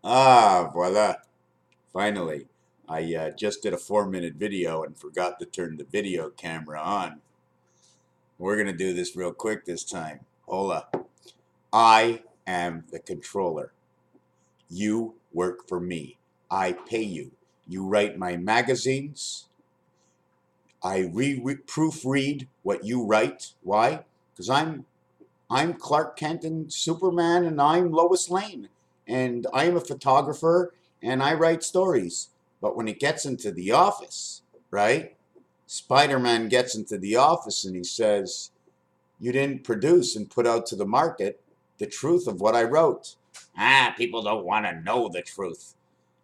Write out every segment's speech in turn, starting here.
Ah, voila. Finally. I just did a 4-minute video and forgot to turn the video camera on. We're going to do this real quick this time. Hola. I am the controller. You work for me. I pay you. You write my magazines. I proofread what you write. Why? Because I'm Clark Kent and Superman, and I'm Lois Lane, and I'm a photographer, and I write stories. But when it gets into the office, right? Spider-Man gets into the office and he says, "You didn't produce and put out to the market the truth of what I wrote." Ah, people don't want to know the truth.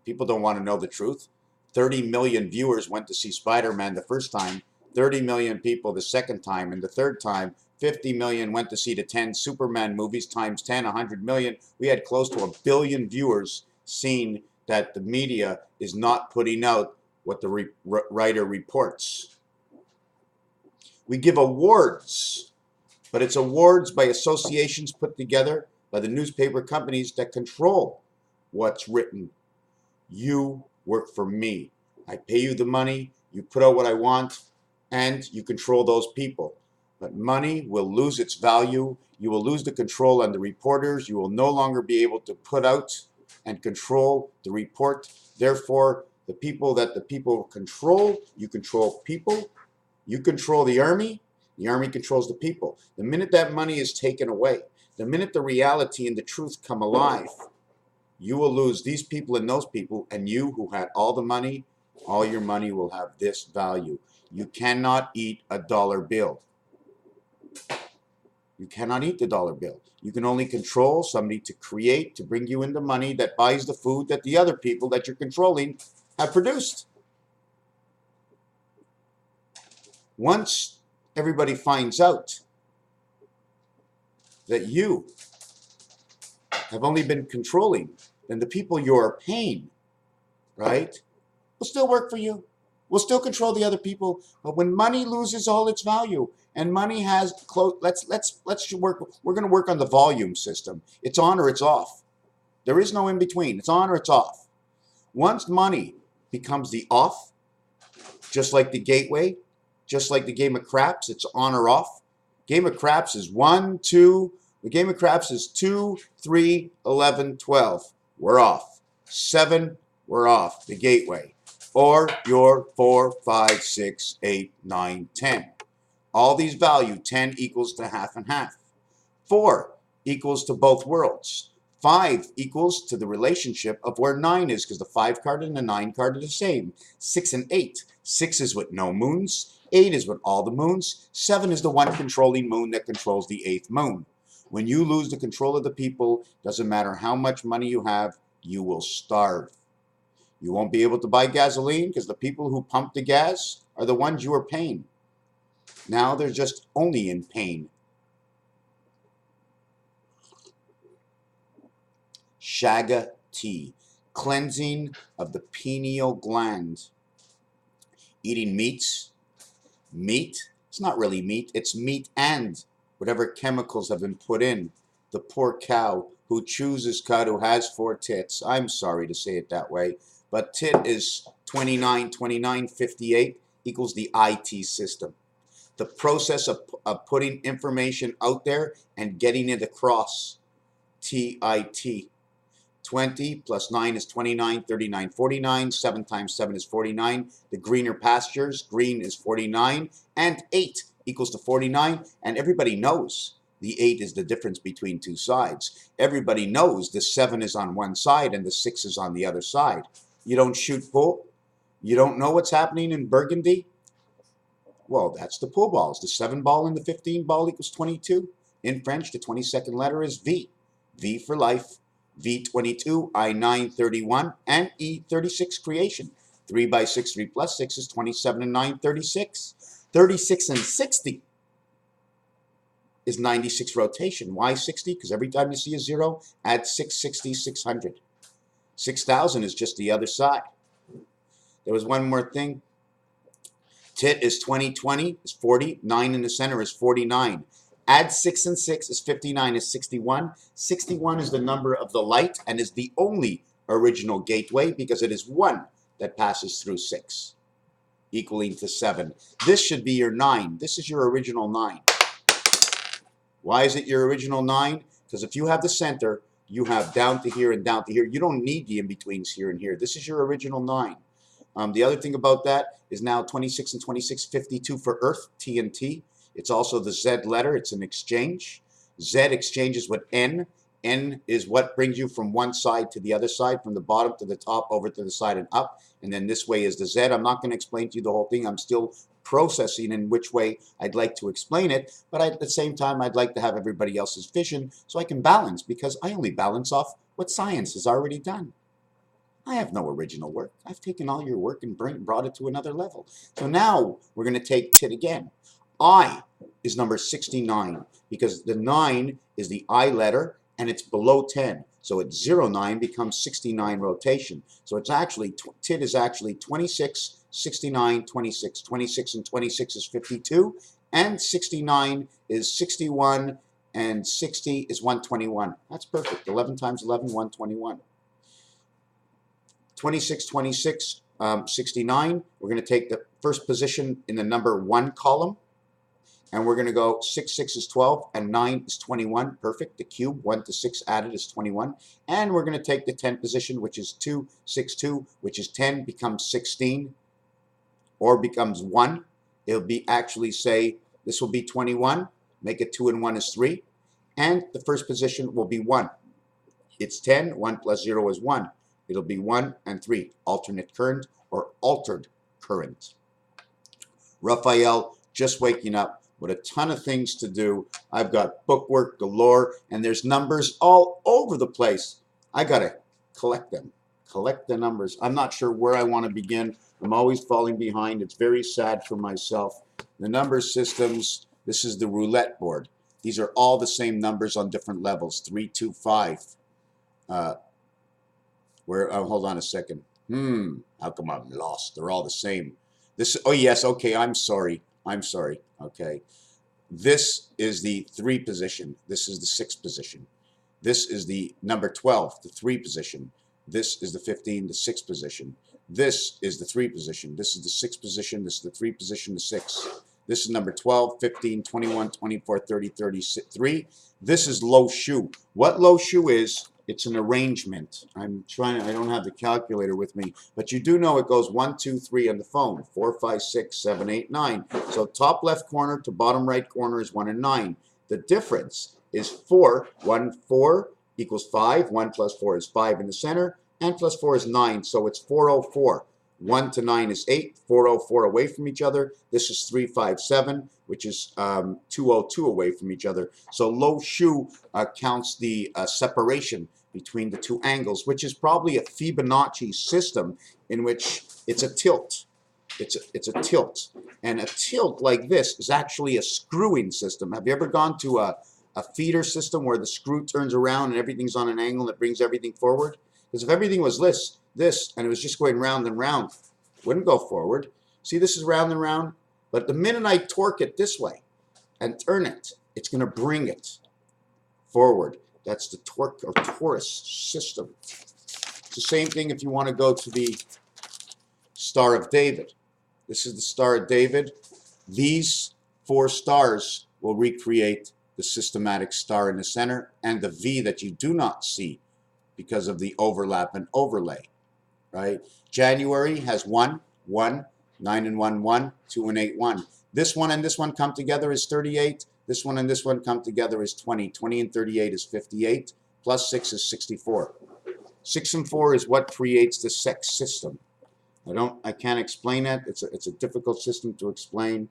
People don't want to know the truth. 30 million viewers went to see Spider-Man the first time, 30 million people the second time, and the third time, 50 million went to see the 10 Superman movies times 10, 100 million. We had close to a billion viewers seeing that the media is not putting out what the writer reports. We give awards, but it's awards by associations put together by the newspaper companies that control what's written. You work for me. I pay you the money, you put out what I want, and you control those people. But money will lose its value. You will lose the control on the reporters. You will no longer be able to put out and control the report. Therefore, the people that the people control, you control people. You control the army controls the people. The minute that money is taken away, the minute the reality and the truth come alive, you will lose these people and those people, and you who had all the money, all your money will have this value. You cannot eat a dollar bill. You cannot eat the dollar bill. You can only control somebody to create, to bring you in the money that buys the food that the other people that you're controlling have produced. Once everybody finds out that you have only been controlling, then the people you're paying, right, will still work for you. Will still control the other people. But when money loses all its value, and money has let's work. We're going to work on the volume system. It's on or it's off. There is no in between. It's on or it's off. Once money becomes the off, just like the gateway, just like the game of craps, it's on or off. Game of craps is 1, 2. The game of craps is 2, 3, 11, 12. We're off. 7, we're off. The gateway. Or your 4, 5, 6, 8, 9, 10. All these value. 10 equals to half and half. 4 equals to both worlds. 5 equals to the relationship of where 9 is, because the 5 card and the 9 card are the same. 6 and 8. 6 is with no moons. 8 is with all the moons. 7 is the one controlling moon that controls the 8th moon. When you lose the control of the people, doesn't matter how much money you have, you will starve. You won't be able to buy gasoline because the people who pump the gas are the ones you are paying. Now they're just only in pain. Shaga tea, cleansing of the pineal gland. Eating meats. Meat, it's not really meat, it's meat and whatever chemicals have been put in. The poor cow who chooses cud, who has 4 tits. I'm sorry to say it that way, but tit is 29, 29, 58 equals the IT system. The process of putting information out there and getting it across. TIT. 20 plus 9 is 29, 39, 49. 7 times 7 is 49. The greener pastures, green is 49. And 8 equals to 49. And everybody knows the 8 is the difference between two sides. Everybody knows the 7 is on one side and the 6 is on the other side. You don't shoot pool? You don't know what's happening in Burgundy? Well, that's the pool balls. The 7 ball and the 15 ball equals 22. In French, the 22nd letter is V. V for life. V22, I9, 31, and E36 creation. 3 by 6, 3 plus 6 is 27 and 9, 36. 36 and 60 is 96 rotation. Why 60? Because every time you see a 0, add 660, 600. 6,000 is just the other side. There was one more thing. Tit is 20, 20 is 40. 9 in the center is 49. Add 6 and 6 is 59 is 61. 61 is the number of the light and is the only original gateway because it is 1 that passes through 6, equaling to 7. This should be your 9. This is your original 9. Why is it your original 9? Because if you have the center, you have down to here and down to here. You don't need the in-betweens here and here. This is your original 9. The other thing about that is now 26 and 26, 52 for Earth, TNT. It's also the Z letter. It's an exchange. Z exchanges with N. N is what brings you from one side to the other side, from the bottom to the top, over to the side and up. And then this way is the Z. I'm not going to explain to you the whole thing. I'm still processing in which way I'd like to explain it. But at the same time, I'd like to have everybody else's vision so I can balance, because I only balance off what science has already done. I have no original work. I've taken all your work and brought it to another level. So now we're going to take tit again. I is number 69 because the 9 is the I letter and it's below 10. So at 09 becomes 69 rotation. So it's actually, tit is actually 26, 69, 26. 26 and 26 is 52. And 69 is 61 and 60 is 121. That's perfect. 11 times 11, 121. 26, 26, 69. We're going to take the first position in the number 1 column. And we're going to go 6, 6 is 12, and 9 is 21. Perfect. The cube, 1 to 6 added is 21. And we're going to take the 10 position, which is 2, 6, 2, which is 10, becomes 16, or becomes 1. It'll be actually say, this will be 21. Make it 2 and 1 is 3. And the first position will be 1. It's 10. 1 plus 0 is 1. It'll be 1 and 3. Alternate current or altered current. Raphael, just waking up with a ton of things to do. I've got bookwork galore, and there's numbers all over the place. I got to collect them, collect the numbers. I'm not sure where I want to begin. I'm always falling behind. It's very sad for myself. The number systems, this is the roulette board. These are all the same numbers on different levels. 3, 2, 5. Hold on a second. How come I'm lost? They're all the same. This, oh yes, okay, I'm sorry. Okay. This is the 3 position. This is the 6 position. This is the number 12, the 3 position. This is the 15, the 6 position. This is the 3 position. This is the 6 position. This is the 3 position, the 6. This is number 12, 15, 21, 24, 30, 33. This is low shoe. What low shoe is, it's an arrangement. I don't have the calculator with me, but you do know it goes 1, 2, 3 on the phone. 4, 5, 6, 7, 8, 9. So top left corner to bottom right corner is 1 and 9. The difference is 4. 1, 4 equals 5. 1 plus 4 is 5 in the center, and plus 4 is 9. So it's 404. 1 to 9 is 8. 404 away from each other. This is 357, which is 202 away from each other. So low shoe counts the separation between the 2 angles, which is probably a Fibonacci system in which it's a tilt. It's a tilt. And a tilt like this is actually a screwing system. Have you ever gone to a feeder system where the screw turns around and everything's on an angle and it brings everything forward? Because if everything was this and it was just going round and round, it wouldn't go forward. See, this is round and round, but the minute I torque it this way and turn it, it's going to bring it forward. That's the torque or torus system. It's the same thing if you want to go to the Star of David. This is the Star of David. These 4 stars will recreate the systematic star in the center and the V that you do not see because of the overlap and overlay, right? January has 1, 1, 9 and 1, 1, 2 and 8, 1. This one and this one come together is 38. This one and this one come together is 20. 20 and 38 is 58. Plus 6 is 64. 6 and 4 is what creates the sex system. I can't explain it. It's a difficult system to explain.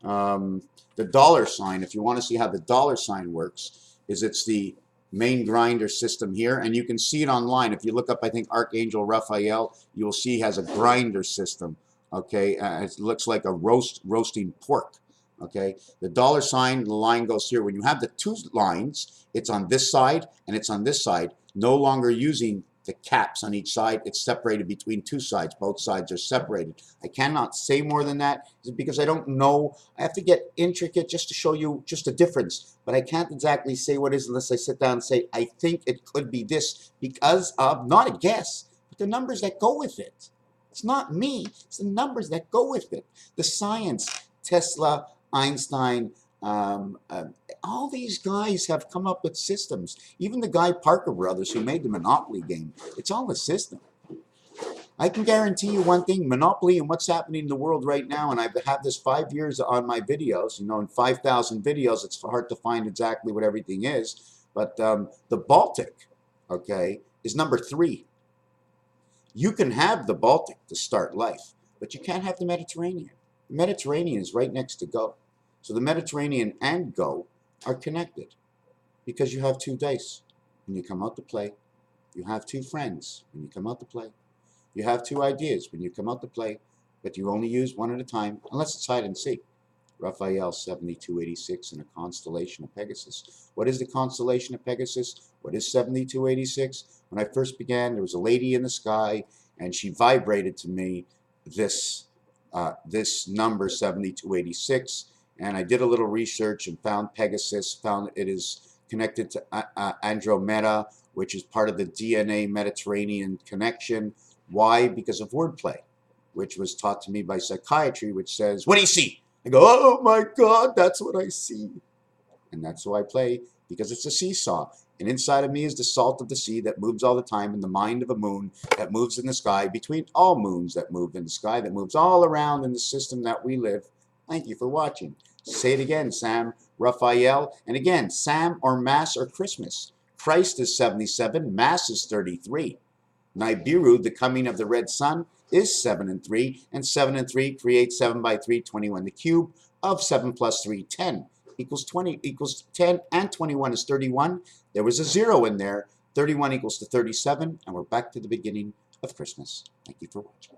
The dollar sign, if you want to see how the dollar sign works, is it's the main grinder system here, and you can see it online. If you look up, I think, Archangel Raphael, you'll see he has a grinder system. Okay, it looks like a roasting pork. Okay, the dollar sign, the line goes here. When you have the 2 lines, it's on this side and it's on this side, no longer using the caps on each side. It's separated between two sides. Both sides are separated. I cannot say more than that because I don't know. I have to get intricate just to show you just a difference. But I can't exactly say what it is unless I sit down and say, I think it could be this because of, not a guess, but the numbers that go with it. It's not me. It's the numbers that go with it. The science, Tesla, Einstein, all these guys have come up with systems. Even the guy Parker Brothers who made the Monopoly game, it's all a system. I can guarantee you one thing, Monopoly and what's happening in the world right now, and I've had this 5 years on my videos, you know, in 5,000 videos, it's hard to find exactly what everything is, but the Baltic, okay, is number 3. You can have the Baltic to start life, but you can't have the Mediterranean. The Mediterranean is right next to Go. So the Mediterranean and Go are connected because you have 2 dice. When you come out to play, you have 2 friends. When you come out to play, you have 2 ideas. When you come out to play, but you only use one at a time, unless it's hide and seek. Raphael 7286 in a constellation of Pegasus. What is the constellation of Pegasus? What is 7286? When I first began, there was a lady in the sky, and she vibrated to me this number 7286. And I did a little research and found Pegasus, found it is connected to Andromeda, which is part of the DNA Mediterranean connection. Why? Because of wordplay, which was taught to me by psychiatry, which says, what do you see? I go, oh my God, that's what I see. And that's who I play, because it's a seesaw. And inside of me is the salt of the sea that moves all the time, in the mind of a moon that moves in the sky, between all moons that move in the sky, that moves all around in the system that we live. Thank you for watching. Say it again, Sam, Raphael. And again, Sam or Mass or Christmas. Christ is 77, Mass is 33. Nibiru, the coming of the red sun, is 7 and 3, and 7 and 3 creates 7 by 3, 21. The cube of 7 plus 3, 10, equals 20, equals 10, and 21 is 31. There was a 0 in there. 31 equals to 37, and we're back to the beginning of Christmas. Thank you for watching.